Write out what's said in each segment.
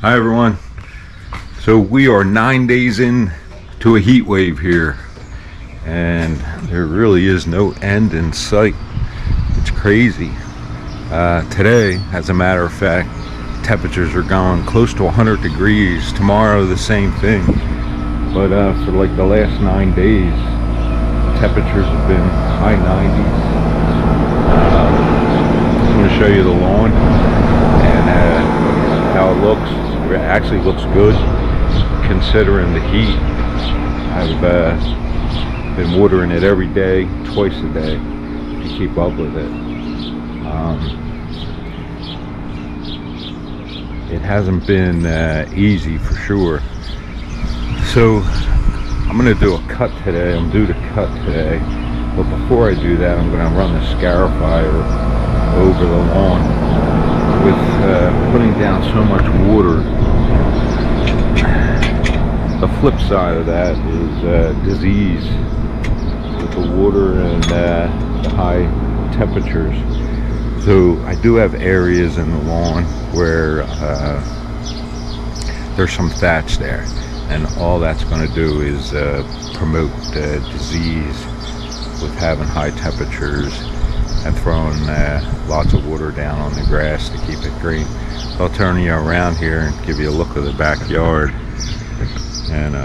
Hi everyone. So we are 9 days in to a heat wave here, and there really is no end in sight. It's crazy. Today, as a matter of fact, temperatures are going close to 100 degrees. Tomorrow the same thing. But for like the last 9 days, temperatures have been high 90s. I'm going to show you the lawn and how it looks. It actually looks good considering the heat. I've been watering it every day, twice a day, to keep up with it. It hasn't been easy for sure. So I'm going to do a cut today. I'm due to cut today. But before I do that, I'm going to run the scarifier over the lawn. With putting down so much water, the flip side of that is disease with the water and the high temperatures. So I do have areas in the lawn where there's some thatch there, and all that's going to do is promote disease with having high temperatures and throwing lots of water down on the grass to keep it green. So I'll turn you around here and give you a look of the backyard, and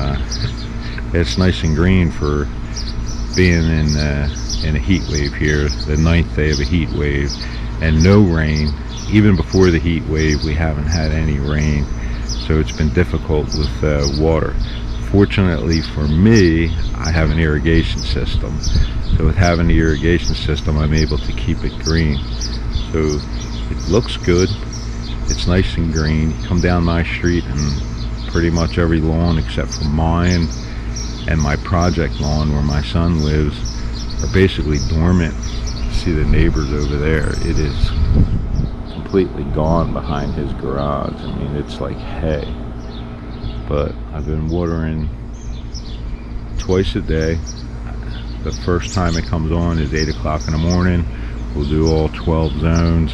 it's nice and green for being in a heat wave here, the 9th day of a heat wave, and no rain. Even before the heat wave, we haven't had any rain, so it's been difficult with water. Fortunately for me, I have an irrigation system. So with having the irrigation system, I'm able to keep it green. So it looks good. It's nice and green. You come down my street and pretty much every lawn except for mine and my project lawn where my son lives are basically dormant. See the neighbors over there. It is completely gone behind his garage. I mean, it's like hay. But I've been watering twice a day. The first time it comes on is 8 o'clock in the morning. We'll do all 12 zones,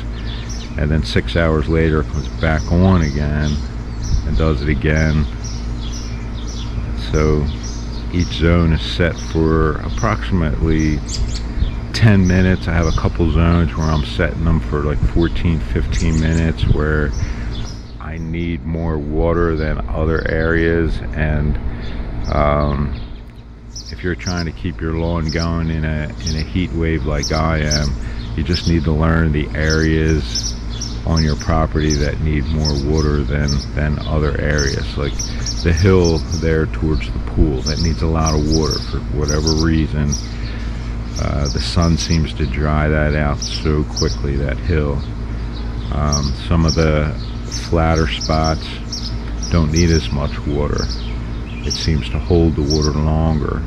and then 6 hours later it comes back on again and does it again. So each zone is set for approximately 10 minutes. I have a couple zones where I'm setting them for like 14-15 minutes where I need more water than other areas. And if you're trying to keep your lawn going in a heat wave like I am, you just need to learn the areas on your property that need more water than other areas. Like the hill there towards the pool, that needs a lot of water for whatever reason. The sun seems to dry that out so quickly, that hill. Some of the flatter spots don't need as much water. It seems to hold the water longer.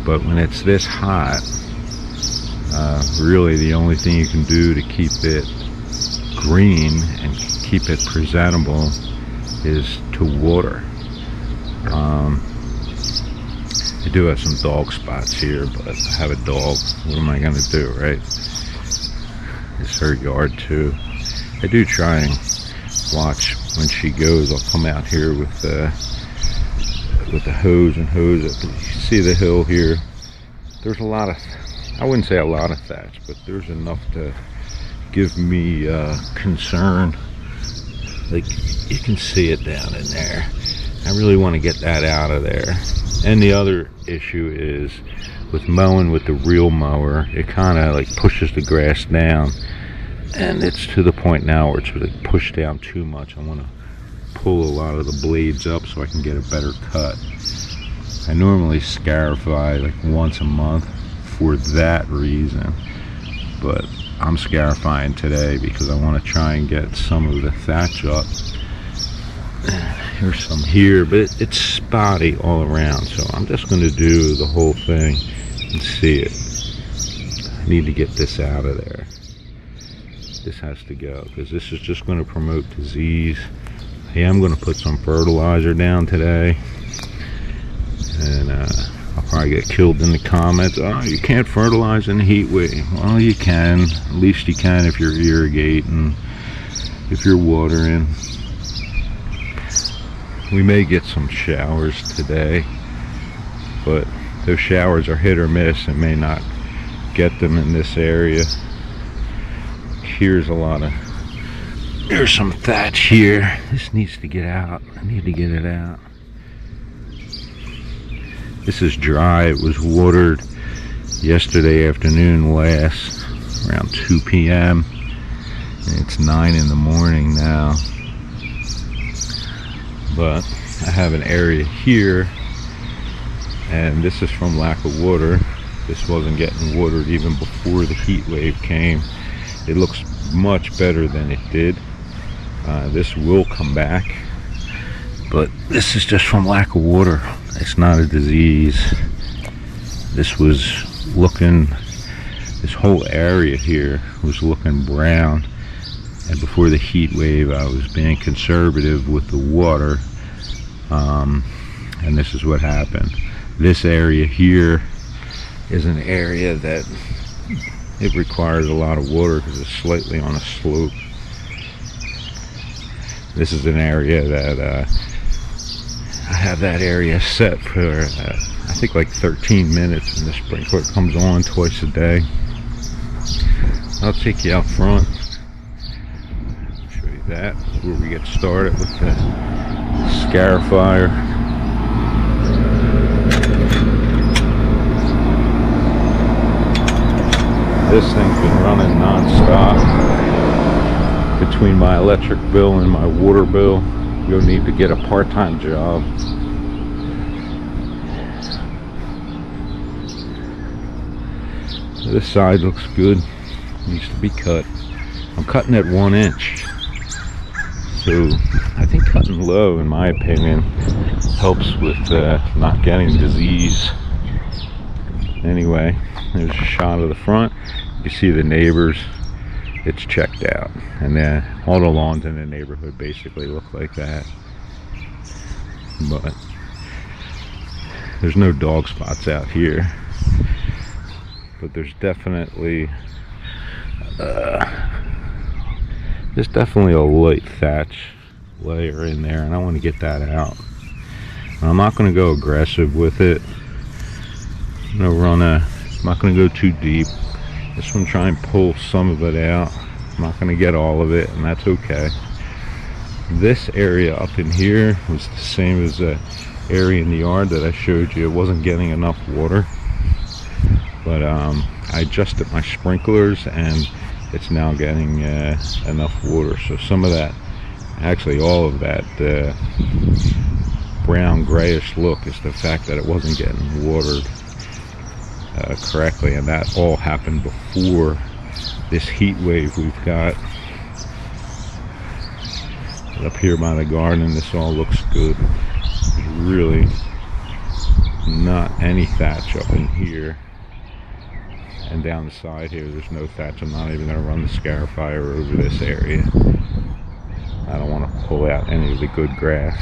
But when it's this hot, really the only thing you can do to keep it green and keep it presentable is to water. I do have some dog spots here, but I have a dog. What am I going to do, right? It's her yard too. I do try and watch when she goes. I'll come out here with the hose and hose it. You see the hill here? There's a lot of, I wouldn't say a lot of thatch, but there's enough to give me concern. Like you can see it down in there. I really want to get that out of there. And the other issue is with mowing with the real mower, it kind of like pushes the grass down, and it's to the point now where it's really pushed down too much. I want to pull a lot of the blades up so I can get a better cut. I normally scarify like once a month for that reason, but I'm scarifying today because I want to try and get some of the thatch up. Here's some here, but it's spotty all around, so I'm just going to do the whole thing and see it. I need to get this out of there. This has to go because this is just going to promote disease. I am going to put some fertilizer down today, and I'll probably get killed in the comments. Oh, you can't fertilize in the heat wave. Well, you can. At least you can if you're irrigating. if you're watering. We may get some showers today, but those showers are hit or miss and may not get them in this area. Here's there's some thatch here. This needs to get out. I need to get it out. This is dry. It was watered yesterday afternoon around 2 p.m. It's 9 in the morning now. But I have an area here, and this is from lack of water. This wasn't getting watered even before the heat wave came. It looks much better than it did. This will come back, but this is just from lack of water. It's not a disease. This whole area here was looking brown, and before the heat wave I was being conservative with the water, and this is what happened. This area here is an area that it requires a lot of water because it's slightly on a slope. This is an area that I have that area set for I think like 13 minutes, and the sprinkler comes on twice a day. I'll take you out front, show you that. That's where we get started with the scarifier. This thing's been running non-stop. Between my electric bill and my water bill, you'll need to get a part-time job. This side looks good. Needs to be cut. I'm cutting at 1 inch. So I think cutting low, in my opinion, helps with not getting disease. Anyway, there's a shot of the front. You see the neighbors. It's checked out, and then all the lawns in the neighborhood basically look like that. But there's no dog spots out here. But there's definitely a light thatch layer in there, and I want to get that out. And I'm not going to go aggressive with it. I'm not going to go too deep. Just want to try and pull some of it out. I'm not going to get all of it, and that's okay. This area up in here was the same as the area in the yard that I showed you. It wasn't getting enough water, but I adjusted my sprinklers and it's now getting enough water. So some of that, actually all of that brown grayish look is the fact that it wasn't getting watered correctly, and that all happened before this heat wave we've got. Up here by the garden, this all looks good. There's really not any thatch up in here, and down the side here there's no thatch. I'm not even going to run the scarifier over this area. I don't want to pull out any of the good grass.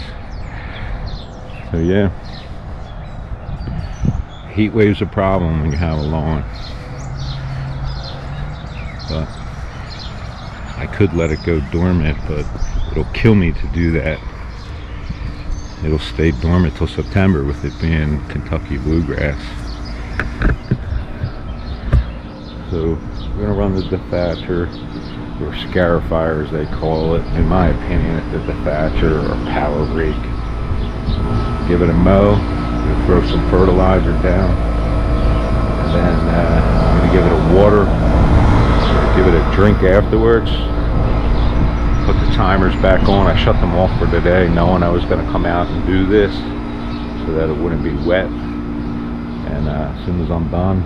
So yeah, heat wave's a problem when you have a lawn, but I could let it go dormant, but it'll kill me to do that. It'll stay dormant till September with it being Kentucky bluegrass. So we're gonna run the dethatcher, or scarifier as they call it. In my opinion, it's the dethatcher or power rake. Give it a mow, throw some fertilizer down, and then I'm gonna give it a water, give it a drink afterwards. Put the timers back on. I shut them off for today, knowing I was going to come out and do this so that it wouldn't be wet. And as soon as I'm done,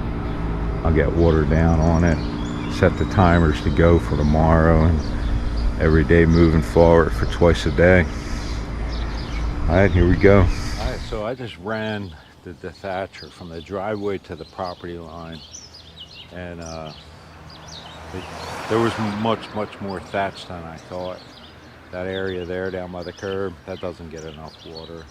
I'll get water down on it, set the timers to go for tomorrow, and every day moving forward for twice a day. Alright, here we go. Alright, so I just ran the dethatcher from the driveway to the property line, and there was much more thatch than I thought. That area there down by the curb, that doesn't get enough water.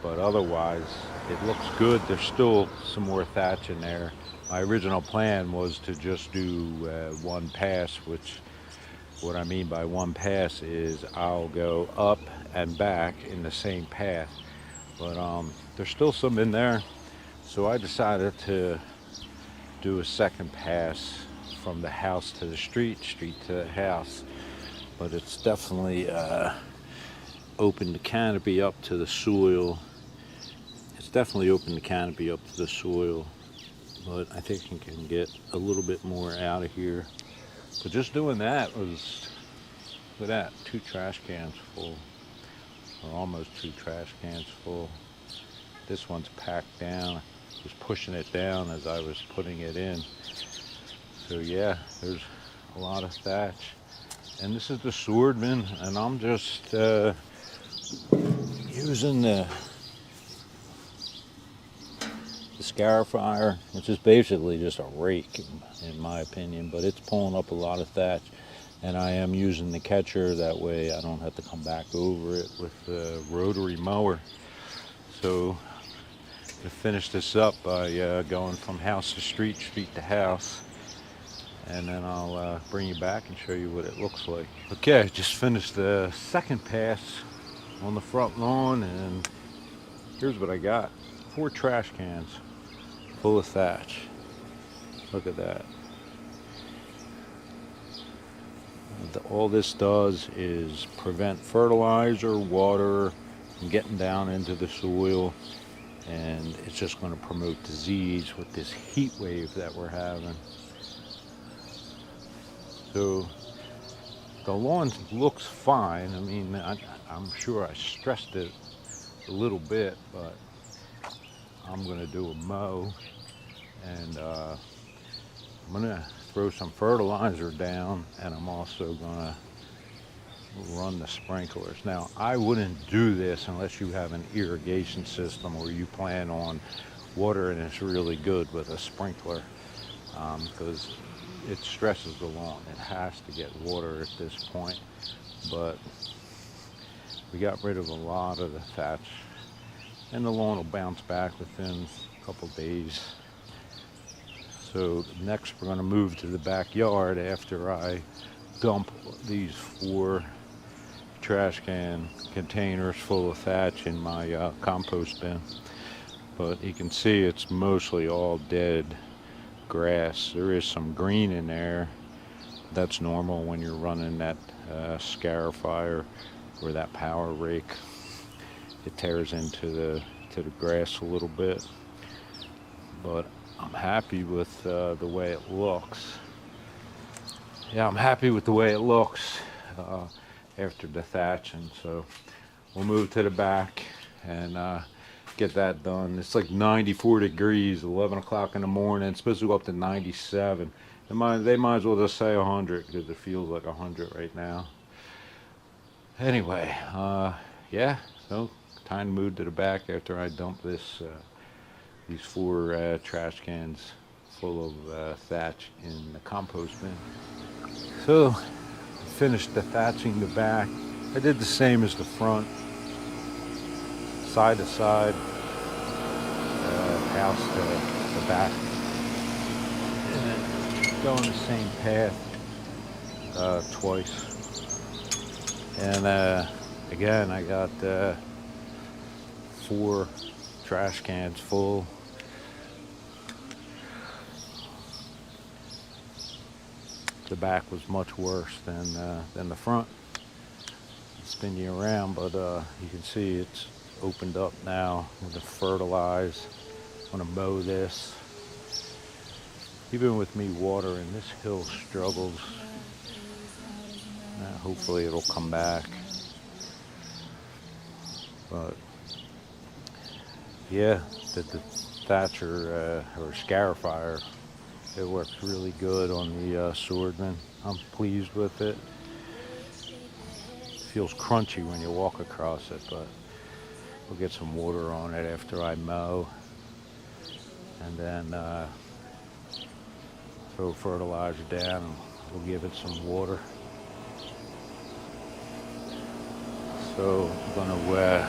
But otherwise, it looks good. There's still some more thatch in there. My original plan was to just do one pass, which What I mean by one pass is I'll go up and back in the same path, but there's still some in there, so I decided to do a second pass from the house to the street to the house. But it's definitely opened the canopy up to the soil. It's definitely opened the canopy up to the soil, but I think you can get a little bit more out of here. But just doing that was, look at that, 2 trash cans full, or almost 2 trash cans full. This one's packed down. I was pushing it down as I was putting it in. So yeah, there's a lot of thatch. And this is the Swordman, and I'm just using the Scarifier, which is basically just a rake in my opinion, but it's pulling up a lot of thatch. And I am using the catcher, that way I don't have to come back over it with the rotary mower. So to finish this up by going from house to street to house, and then I'll bring you back and show you what it looks like. Okay, I just finished the second pass on the front lawn, and here's what I got. 4 trash cans full of thatch. Look at that. All this does is prevent fertilizer, water from getting down into the soil, and it's just going to promote disease with this heat wave that we're having. So the lawn looks fine. I mean, I'm sure I stressed it a little bit, but I'm going to do a mow, and I'm going to throw some fertilizer down, and I'm also going to run the sprinklers. Now, I wouldn't do this unless you have an irrigation system or you plan on watering this really good with a sprinkler, because it stresses the lawn. It has to get water at this point. But we got rid of a lot of the thatch, and the lawn will bounce back within a couple days. So next we're going to move to the backyard after I dump these 4 trash can containers full of thatch in my compost bin. But you can see it's mostly all dead grass. There is some green in there. That's normal when you're running that Scarifier or that power rake. It tears into the grass a little bit, but I'm happy with the way it looks. Yeah, I'm happy with the way it looks after dethatching. So we'll move to the back and get that done. It's like 94 degrees, 11 o'clock in the morning. It's supposed to go up to 97. They might as well just say 100 because it feels like 100 right now. Anyway, yeah, so time to move to the back after I dump these 4 trash cans full of thatch in the compost bin. So, finished dethatching the back. I did the same as the front, side to side, house to the back, and then going the same path twice. And again, I got 4 trash cans full. The back was much worse than the front. Spin you around, but you can see it's opened up now with the fertilize. I'm gonna mow this. Even with me watering, this hill struggles. Hopefully it'll come back. But yeah, the Thatcher or Scarifier, it works really good on the Swordman. I'm pleased with it. It feels crunchy when you walk across it, but we'll get some water on it after I mow, and then throw fertilizer down, and we'll give it some water. So I'm going to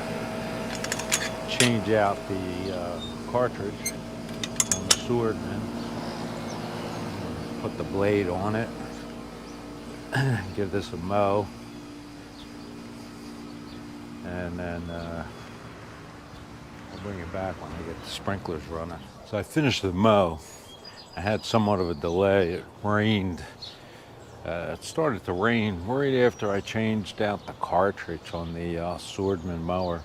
change out the cartridge on the Swordman. Put the blade on it, give this a mow, and then I'll bring it back when I get the sprinklers running. So I finished the mow. I had somewhat of a delay. It rained. It started to rain right after I changed out the cartridge on the Swordman mower.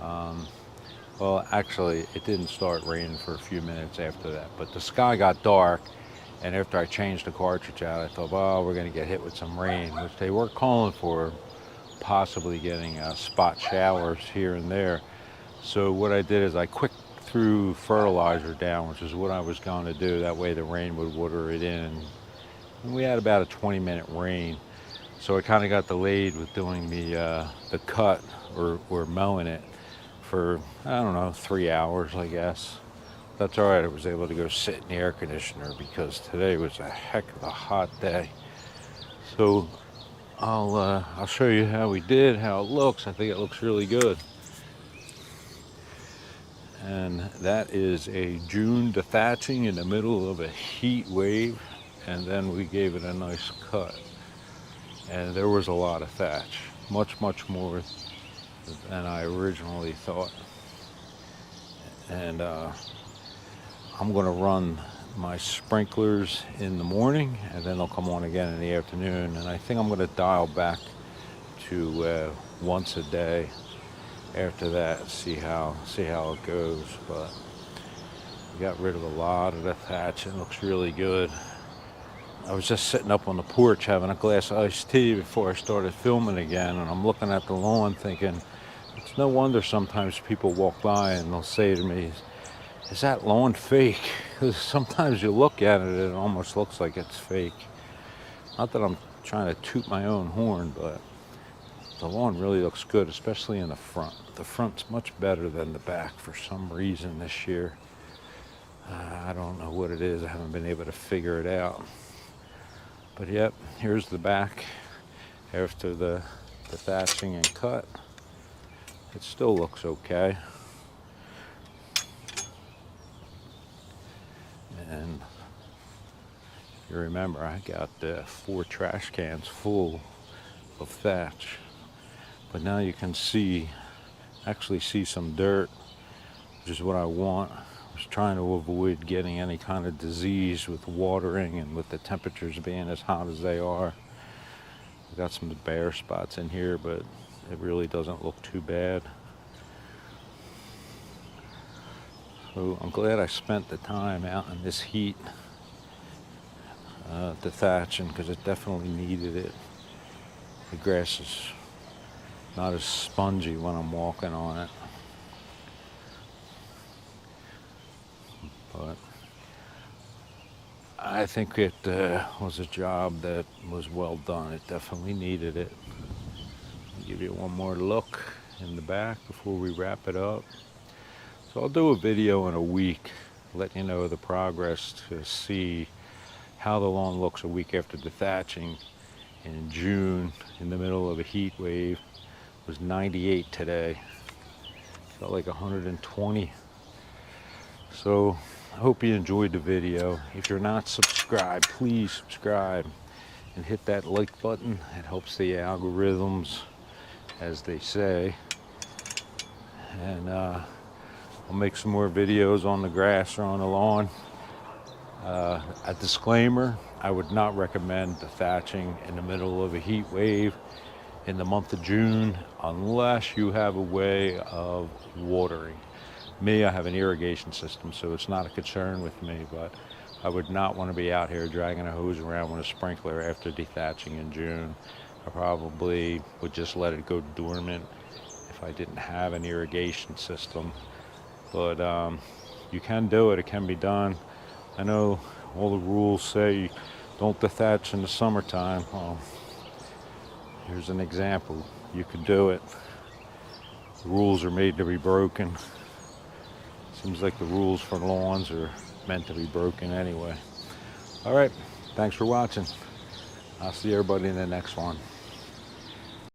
Well, actually, it didn't start raining for a few minutes after that, but the sky got dark, and after I changed the cartridge out, I thought, well, we're going to get hit with some rain, which they were calling for, possibly getting spot showers here and there. So what I did is I quick threw fertilizer down, which is what I was going to do. That way the rain would water it in. And we had about a 20-minute rain, so I kind of got delayed with doing the cut or mowing it for, I don't know, 3 hours, I guess. That's all right. I was able to go sit in the air conditioner because today was a heck of a hot day. So I'll show you how we did, how it looks. I think it looks really good. And that is a June dethatching in the middle of a heat wave, and then we gave it a nice cut. And there was a lot of thatch, much more than I originally thought. And I'm going to run my sprinklers in the morning, and then they'll come on again in the afternoon. And I think I'm going to dial back to once a day after that, see how it goes. But we got rid of a lot of the thatch. It looks really good. I was just sitting up on the porch having a glass of iced tea before I started filming again, and I'm looking at the lawn thinking, it's no wonder sometimes people walk by and they'll say to me, is that lawn fake? Because sometimes you look at it and it almost looks like it's fake. Not that I'm trying to toot my own horn, but the lawn really looks good, especially in the front. The front's much better than the back for some reason this year. I don't know what it is. I haven't been able to figure it out. But yep, here's the back after the thatching and cut. It still looks okay. And you remember, I got 4 trash cans full of thatch. But now you can actually see some dirt, which is what I want. I was trying to avoid getting any kind of disease with watering and with the temperatures being as hot as they are. I've got some bare spots in here, but it really doesn't look too bad. So I'm glad I spent the time out in this heat dethatching, because it definitely needed it. The grass is not as spongy when I'm walking on it. But I think it was a job that was well done. It definitely needed it. I'll give you one more look in the back before we wrap it up. So I'll do a video in a week, let you know the progress to see how the lawn looks a week after dethatching in June in the middle of a heat wave. It was 98 today. Felt like 120. So I hope you enjoyed the video. If you're not subscribed, please subscribe and hit that like button. It helps the algorithms, as they say. And I'll make some more videos on the grass or on the lawn. A disclaimer, I would not recommend dethatching in the middle of a heat wave in the month of June unless you have a way of watering. Me, I have an irrigation system, so it's not a concern with me, but I would not want to be out here dragging a hose around with a sprinkler after dethatching in June. I probably would just let it go dormant if I didn't have an irrigation system. But you can do it. It can be done. I know all the rules say don't dethatch in the summertime. Well, here's an example. You could do it. The rules are made to be broken. Seems like the rules for lawns are meant to be broken anyway. All right, thanks for watching. I'll see everybody in the next one.